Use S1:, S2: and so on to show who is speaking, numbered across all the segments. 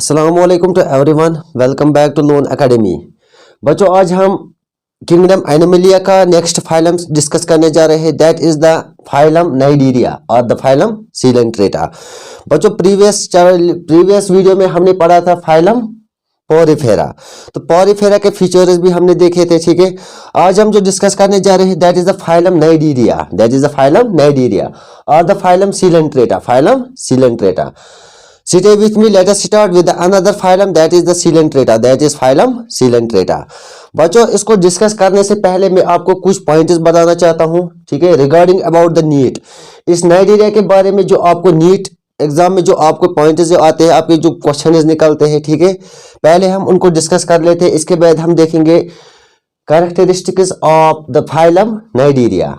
S1: अस्सलामुअलैकुम to everyone, welcome back to Lone academy. बच्चों, आज हम किंगडम एनिमलिया का नेक्स्ट फाइलम डिस्कस करने जा रहे हैं। That is the phylum Cnidaria और द फाइलम सीलेंट्रेटा। बच्चों, प्रीवियस वीडियो में हमने पढ़ा था फाइलम पोरिफेरा। तो पोरिफेरा के फीचर्स भी हमने देखे थे। ठीक है, आज हम जो डिस्कस करने जा रहे हैं that is the phylum Cnidaria, that is the phylum Cnidaria और the phylum Coelenterata, phylum Coelenterata. Stay with me. Let us start with another phylum, that is the Coelenterata, that is phylum Coelenterata। बच्चों, इसको discuss करने से पहले मैं आपको कुछ points बताना चाहता हूँ। ठीक है, रिगार्डिंग अबाउट द नीट, इस नाइडीरिया के बारे में जो आपको नीट एग्जाम में जो आपको पॉइंट्स जो आते हैं, आपके जो क्वेश्चन निकलते हैं, ठीक है, पहले हम उनको डिस्कस कर लेते हैं। इसके बाद हम देखेंगे characteristics of the phylum Cnidaria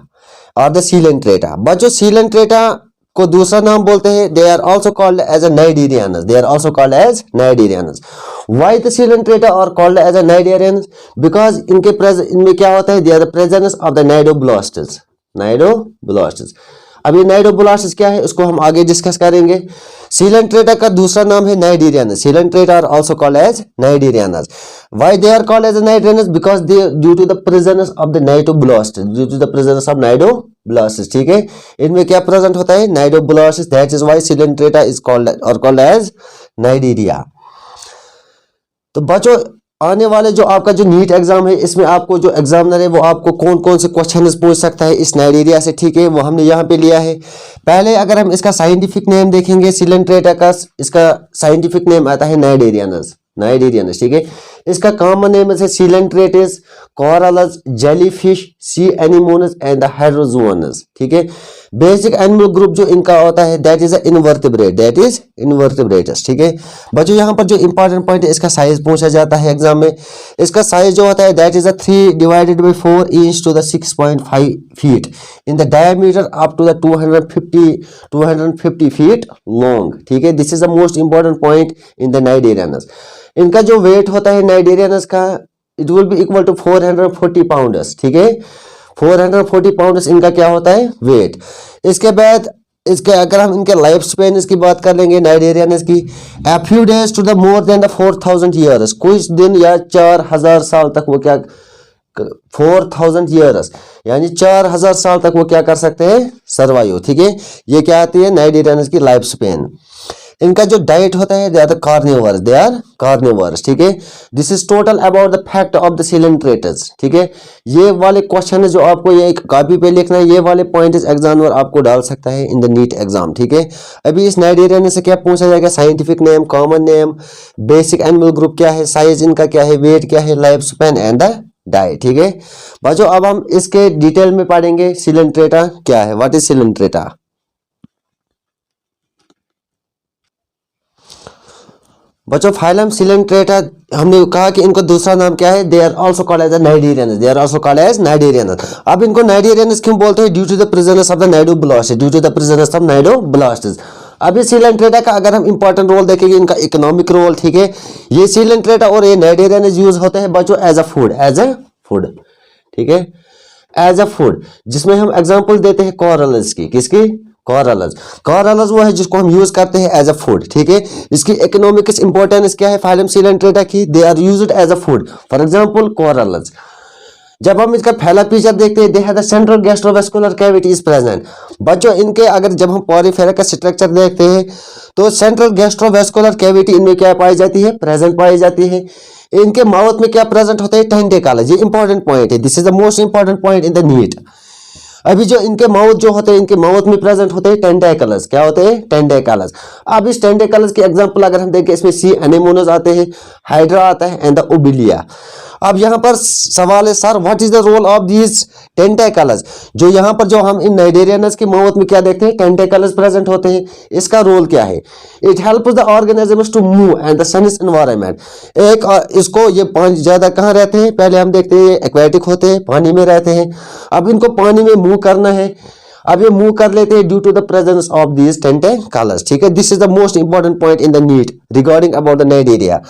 S1: और द Coelenterata। बच्चों, Coelenterata को दूसरा नाम बोलते हैं, they are also called as a cnidarians, they are also called as cnidarians. Why the Coelenterata are called as a cnidarians? Because इनमें क्या होता है, they are the presence of the cnidoblasts, cnidoblasts. अब ये नाइडोब्लास्ट्स क्या है उसको हम आगे डिस्कस करेंगे। Coelenterata का दूसरा नाम है cnidarians. Coelenterata are also called as cnidarians. Why they are called as cnidarians? Because they due to the presence of the cnidoblasts, due to the presence of cnidoblasts. ठीक है, इनमें क्या प्रेजेंट होता है, cnidoblasts. That is why Coelenterata is called as Cnidaria. तो बच्चों, आने वाले जो आपका जो नीट एग्जाम है, इसमें आपको जो एग्जामिनर है वो आपको कौन कौन से क्वेश्चंस पूछ सकता है इस नाइडीरिया से। ठीक है, वो हमने यहाँ पे लिया है। पहले अगर हम इसका साइंटिफिक नेम देखेंगे Coelenterata का, इसका साइंटिफिक नेम आता है नाइडीरियनस, नाइडीरियनस। ठीक है, इसका कॉमन नेम है Coelentratus, corals, jellyfish, sea anemones and the hydrozoans। ठीक है, बेसिक एनिमल ग्रुप जो इनका होता है that is invertebrate, that is invertebrates. ठीक है बच्चों, यहाँ पर जो इंपॉर्टेंट पॉइंट है, इसका साइज पूछा जाता है एग्जाम में। इसका साइज जो होता है that is 3 divided by 4 inch to the 6.5 feet in the diameter up to the 250 feet long. ठीक है, this is the most important point in the cnidarians. इनका जो वेट होता है नाइडीरियनस का, it will be equal to 440 pounds. ठीक है, 440 pounds इनका क्या होता है, वेट। इसके बाद इसके अगर हम इनके लाइफ स्पेन इसकी बात कर लेंगे नाइडीरियनस की, a few days to the more than the 4000 years, कुछ दिन या 4000 साल तक वो क्या, 4000 years यानी 4000 साल तक वो क्या कर सकते हैं, सर्वाइव। ठीक है, ये क्या आती है नाइडीरियनस की लाइफ स्पेन। इनका जो डाइट होता है they are carnivorous, they are carnivorous. ठीक है, this is total about the fact of the Coelentratus। ठीक है, ये वाले क्वेश्चन जो आपको ये एक कॉपी पे लिखना है, ये वाले पॉइंट्स एग्जामिनर आपको डाल सकता है इन द नीट एग्जाम। ठीक है, अभी इस नाइडीरियन से क्या पूछा जाएगा, scientific name, common name, basic animal group क्या है, साइज इनका क्या है, वेट क्या है, life span and the diet. ठीक है बच्चों, अब हम इसके डिटेल में पढ़ेंगे Coelenterata क्या है, व्हाट इज Coelenterata। बच्चों, फाइलम Coelenterata हमने कहा कि इनको दूसरा नाम क्या है, they are also called as cnidarians, they are also called as cnidarians. अब इनको नाइडीरियनस क्यों बोलते हैं, due to the presence of the cnidoblasts, due to the presence of cnidoblasts. अब इस Coelenterata का अगर हम इंपॉर्टेंट रोल देखेंगे, इनका इकोनॉमिक रोल। ठीक है, ये Coelenterata और ये नाइडीरियनस यूज होते हैं बच्चों as a food, as a food. ठीक है, एज अ फूड, जिसमें हम एग्जांपल देते हैं कॉरल्स की, किसकी, कॉरल्स। कॉरल्स वो है जिसको हम यूज करते हैं एज अ फूड। ठीक है, इसकी इकोनॉमिक इंपॉर्टेंस क्या है फाइलम Coelenterata की, they are used as a food. For example corals, जब हम इसका पहला पिक्चर देखते हैं, they have the central gastrovascular cavity is present. बच्चों, इनके अगर जब हम पोरिफेरा का स्ट्रक्चर देखते हैं तो सेंट्रल गैस्ट्रोवेस्कुलर कैविटी इनमें क्या पाई जाती है, प्रेजेंट पाई जाती है। इनके माउथ में क्या प्रेजेंट होता है, टेंटेकल्स। ये इंपॉर्टेंट पॉइंट है, this is the most important point in the NEET. अभी जो इनके माउथ जो होते हैं, इनके माउथ में प्रेजेंट होते हैं टेंटेकल्स। क्या होते हैं, टेंटेकल्स। अब इस टेंटेकल्स की एग्जांपल अगर हम देखें, इसमें सी एनेमोनस आते हैं, हाइड्रा आता है एंड द ओबिलिया। अब यहाँ पर सवाल है, sir what is the role of these tentacles. जो यहाँ पर जो हम इन नाइडीरियनस के माउथ में क्या देखते हैं, टेंटेकल्स प्रेजेंट होते हैं। इसका रोल क्या है, it helps the organisms to move and the sun's environment. एक इसको ये पानी ज्यादा कहाँ रहते हैं, पहले हम देखते हैं एक्वेटिक होते हैं, पानी में रहते हैं। अब इनको पानी में मूव करना है, अब ये मूव कर लेते हैं due to the presence of these tentacles. ठीक है, this is the most important point in the NEET regarding about the cnidaria.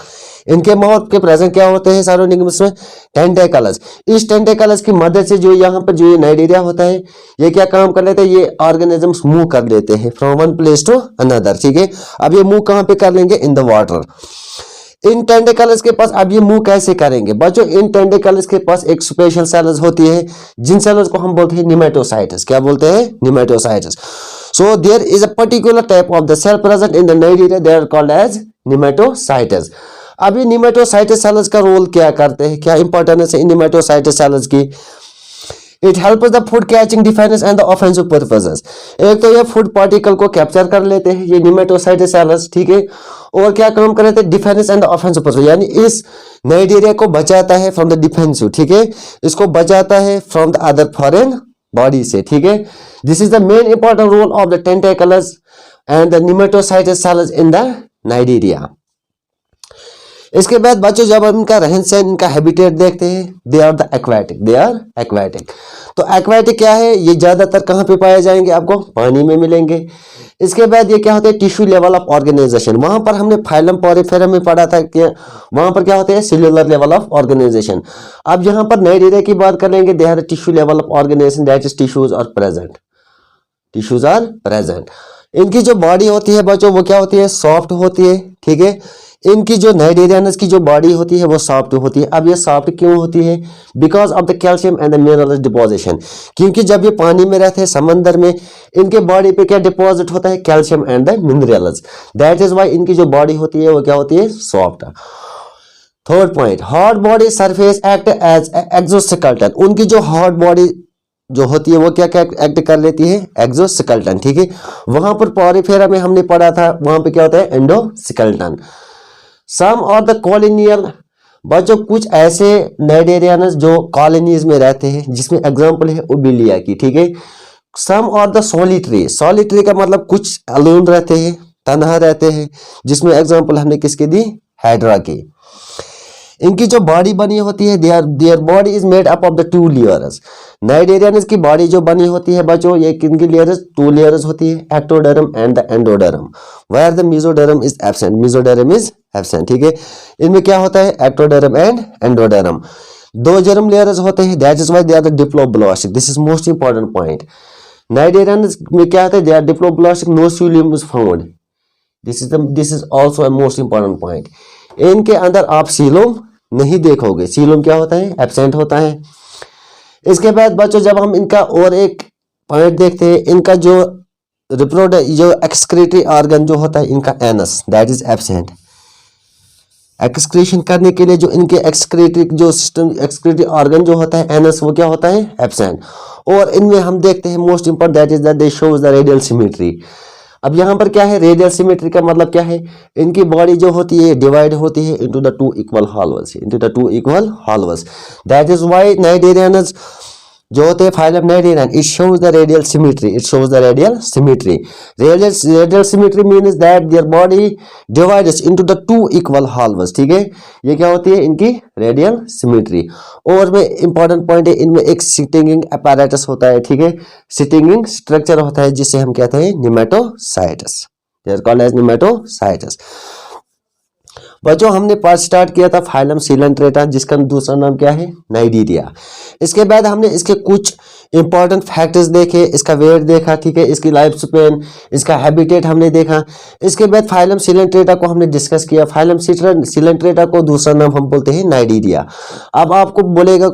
S1: इनके माउथ के प्रेजेंट क्या होते हैं सराउंडिंग्स में, टेंटेकल्स। इस टेंटेकल्स की मदद से जो यहाँ पर जो ये नाइडीरिया होता है, ये क्या काम कर लेते हैं, ये ऑर्गेनिजम्स मूव कर लेते हैं from one place to another. ठीक है, अब ये मूव कहाँ पे कर लेंगे, इन द वाटर। इन टेंटिकल्स के पास अब ये मूव कैसे करेंगे बच्चों? इन टेंटिकल्स के पास एक स्पेशल सेल्स होती है जिन सेल्स को हम बोलते हैं निमेटोसाइट्स। क्या बोलते हैं? Nematocytes. So there is a particular type of the cell present in the cnidaria, they are called as nematocytes. अब ये निमेटोसाइट्स सेल्स का रोल क्या करते हैं, क्या इंपॉर्टेंस है इन निमेटोसाइट्स सेल्स की? It helps the food catching, defence and the offensive purposes. एक तो ये फूड पार्टिकल को कैप्चर कर लेते हैं ये निमेटोसाइट्स सेल्स, ठीक है, और क्या काम कर रहे थे? डिफेंस एंड ऑफेंसिव पर्पस, यानी इस नाइडीरिया को बचाता है फ्रॉम द डिफेंसिव, ठीक है, इसको बचाता है from the other foreign body से, ठीक है। This is the main important role of the tentacles and the nematocytes cells in the cnidaria. इसके बाद बच्चों जब हम इनका रहन सहन, इनका हैबिटेट देखते हैं, they are the aquatic, they are aquatic. तो एक्वाटिक क्या है? ये ज्यादातर कहाँ पे पाए जाएंगे? आपको पानी में मिलेंगे। इसके बाद ये क्या होते हैं? Tissue level of organization. वहां पर हमने फाइलम पॉरीफेरम में पढ़ा था कि वहां पर क्या होते हैं? Cellular level of organization. अब यहाँ पर नाइडीरिया की बात करेंगे, they are tissue level of organization, that is tissues are present, tissues are present. इनकी जो बॉडी होती है बच्चों वो क्या होती है? सॉफ्ट होती है, ठीक है। इनकी जो नाइडीरियंस की जो बॉडी होती है वो सॉफ्ट होती है। अब ये सॉफ्ट क्यों होती है? Because of the calcium and the minerals deposition. क्योंकि जब ये पानी में रहते हैं समंदर में, इनके बॉडी पे क्या डिपॉजिट होता है? Calcium and the minerals. That is why इनकी जो बॉडी होती है वो क्या होती है? Soft. Third point, hard body surface act as exoskeleton. उनकी जो हार्ड बॉडी जो होती है वो क्या क्या एक्ट कर लेती है? एक्सोस्केलेटन, ठीक है। वहां पर पॉरीफेरा में हमने पढ़ा था, वहां पे क्या होता है? एंडोस्केलेटन। सम और द कॉलोनियल, बच्चों कुछ ऐसे नाइडीरियंस जो कॉलोनीज में रहते हैं, जिसमें एग्जांपल है ओबिलिया की, ठीक है। सम और द सॉलिटरी, सॉलिटरी का मतलब कुछ अलोन रहते हैं, तन्हा रहते हैं, जिसमें एग्जांपल हमने किसके दी? हाइड्रा की। इनकी जो बॉडी बनी होती है, their body is made up of the two layers. Cnidarians की बॉडी जो बनी होती है बच्चों, ये किनकी लेयर्स? टू लेयर्स होती है, ectoderm and the endoderm, where the mesoderm is absent, mesoderm is absent, ठीक है। इनमें क्या होता है? एक्टोडर्म एंड एंडोडर्म, दो जर्म लेयर्स होते हैं, that is why they are the diploblastic. This is most important point. Cnidarians में क्या होता है? They are diploblastic, no coelom is found. This is also a most important point. इनके अंदर आप सीलोम नहीं देखोगे, सीलोम क्या होता है? एब्सेंट होता है। इसके बाद बच्चों जब हम इनका और एक पॉइंट देखते हैं, इनका जो जो एक्सक्रीटरी ऑर्गन जो होता है इनका anus, that is absent. Excretion करने के लिए जो इनके एक्सक्रीटरी जो सिस्टम, एक्सक्रीटरी ऑर्गन जो होता है एनस, वो क्या होता है? एब्सेंट। और इनमें हम देखते हैं most important, that is that they shows the radial symmetry. अब यहाँ पर क्या है? रेडियल सिमेट्री का मतलब क्या है? इनकी बॉडी जो होती है डिवाइड होती है into the two equal halves, into the two equal halves. That is why cnidarians जो होते हैं phylum cnidarian, it shows the radial symmetry, it shows the radial symmetry. Radial symmetry means that their body divides into the two equal halves, ठीक है। ये क्या होती है? इनकी रेडियल सिमेट्री। और में इंपॉर्टेंट पॉइंट है, इनमें एक सिटिंगिंग अपैरेटस होता है, ठीक है, सिटिंगिंग स्ट्रक्चर होता है, जिसे हम कहते हैं nematocytes, they are called as nematocytes. बच्चों हमने पार्ट स्टार्ट किया था फाइलम सिलेंट्रेटा, जिसका दूसरा नाम क्या है? नाइडीरिया। इसके बाद हमने इसके कुछ इंपॉर्टेंट फैक्टर्स देखे, इसका वेट देखा, ठीक है, इसकी लाइफ स्पेन, इसका हैबिटेट हमने देखा। इसके बाद फाइलम सिलेंट्रेटा को हमने डिस्कस किया। फाइलम सिलेंट्रेटा को दूसरा नाम हम बोलते हैं नाइडीरिया। अब आपको बोलेगा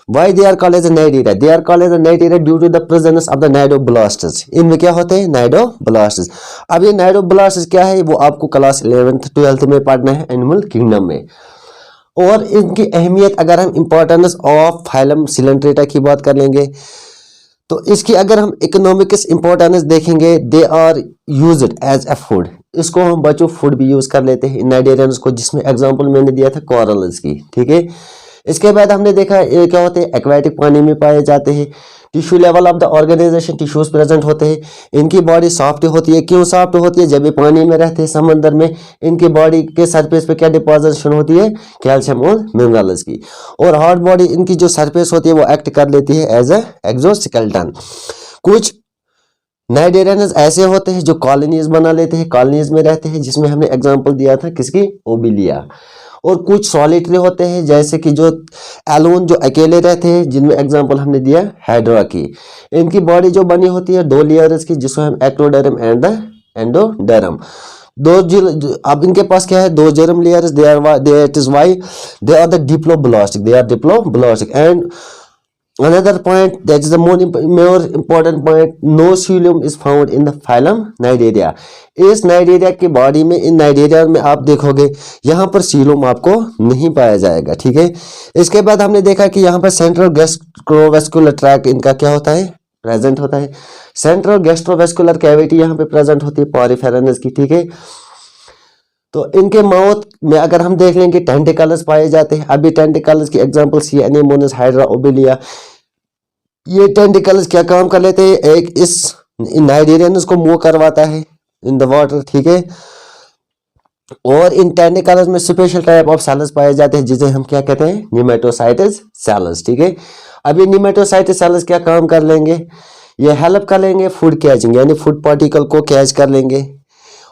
S1: why they are called as a nidiria? They are called as a nidiria due to the presence of the nidoblasts. इनमें क्या होते हैं? नाइडोब्लास्ट्स। अब ये नाइडोब्लास्ट्स क्या है? वो आपको क्लास 11th 12th में पढ़ना है एनिमल किंगडम में। और इनकी अहमियत, अगर हम इंपॉर्टेंस ऑफ फाइलम सिलेंट्रेटा की बात कर लेंगे, तो इसकी अगर हम इकोनॉमिक्स इंपॉर्टेंस देखेंगे, they are used as a food. इसको हम बच्चों फूड भी यूज कर लेते हैं नाइडीरियंस को, जिसमें एग्जांपल मैंने दिया था कोरल्स की, ठीक है। इसके बाद हमने देखा ये क्या होते हैं? एक्वाटिक पानी में पाए जाते हैं। Tissue level of the organization, tissues present होते हैं। इनकी बॉडी सॉफ्ट होती है। क्यों सॉफ्ट होती है? जब ये पानी में रहते हैं समंदर में, इनकी बॉडी के सरफेस पे क्या डिपोजिशन होती है? कैल्शियम और मिनरल्स की। और हार्ड बॉडी इनकी जो सरफेस होती है वो एक्ट कर लेती है एज ए एक्सोस्केलेटन। कुछ नाइडीरियंस ऐसे होते हैं जो कॉलोनीज बना लेते हैं, कॉलोनीज में रहते हैं, जिसमें हमने एग्जांपल दिया था किसकी? ओबिलिया। और कुछ सॉलिटरी होते हैं, जैसे कि जो एलोन जो अकेले रहते हैं, जिनमें एग्जांपल हमने दिया हाइड्रा की। इनकी बॉडी जो बनी होती है दो लेयर्स की, जिसको हम एक्टोडर्म एंड द एंडोडर्म। अब इनके पास क्या है, दो germ layers, that is why they are the diploblastic, they are diploblastic. And another point, that is the more important point, no coelom is found in the phylum Cnidaria। इस Cnidaria की body में, इन Cnidaria में आप देखोगे यहाँ पर coelom आपको नहीं पाया जाएगा, ठीक है। इसके बाद हमने देखा कि यहाँ पर सेंट्रल गैस्ट्रोवेस्कुलर ट्रैक्ट इनका क्या होता है, प्रेजेंट होता है। सेंट्रल गैस्ट्रोवेस्कुलर कैविटी यहाँ पे प्रेजेंट होती है पॉरीफेरेनस की, ठीक है। तो इनके माउथ में अगर हम देख लेंगे टेंटिकल्स पाए जाते हैं। अभी टेंटिकल्स की एग्जांपल सी एनेमोनस, हाइड्रा ओबिलिया, ये टेंटिकल्स क्या काम कर लेते हैं, एक इस नाइडेरियंस को मूव करवाता है इन द वाटर, ठीक है। और इन टेंटिकल्स में स्पेशल टाइप ऑफ सेल्स पाए जाते हैं जिसे हम क्या कहते हैं, निमेटोसाइट्स सेल्स, ठीक है। अभी निमेटोसाइट्स सेल्स क्या काम कर लेंगे, ये हेल्प कर लेंगे फूड कैचिंग, यानी फूड पार्टिकल को कैच कर लेंगे।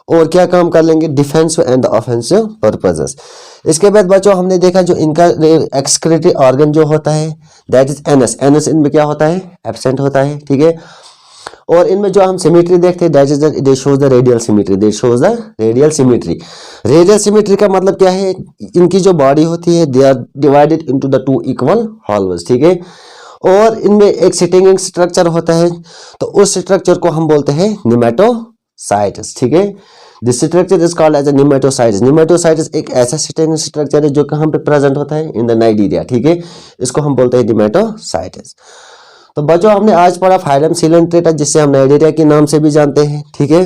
S1: और क्या काम कर लेंगे, डिफेंसिव एंड ऑफेंसिव पर्पसेस। इसके बाद बच्चों हमने देखा जो इनका एक्सक्रीटरी ऑर्गन जो होता है, दैट इज एनस। एनस इनमें क्या होता है, एब्सेंट होता है, ठीक है। और इनमें जो हम सिमेट्री देखते हैं, that is they shows the radial symmetry, they shows the radial symmetry. Radial symmetry का मतलब क्या है, इनकी जो बॉडी होती है, they are divided into the two equal halves, ठीक है। और इनमें एक सिटिंग स्ट्रक्चर होता है, तो उस स्ट्रक्चर को हम बोलते हैं निमेटोसाइट्स, ठीक है। This structure is called as a nematocytes. Nematocytes एक ऐसा सिटिंग स्ट्रक्चर है जो कहाँ पे प्रेजेंट होता है, इन द नाइडेरिया, ठीक है। इसको हम बोलते हैं निमेटोसाइट्स। तो बच्चों हमने आज पढ़ा फाइलम सिलेंट्रेटा, जिससे हम नाइडेरिया के नाम से भी जानते हैं, ठीक है।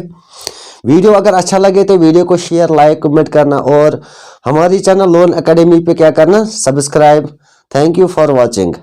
S1: वीडियो अगर अच्छा लगे तो वीडियो को शेयर, लाइक, कमेंट करना, और हमारी चैनल लोन एकेडमी पे क्या करना, subscribe. Thank you for watching.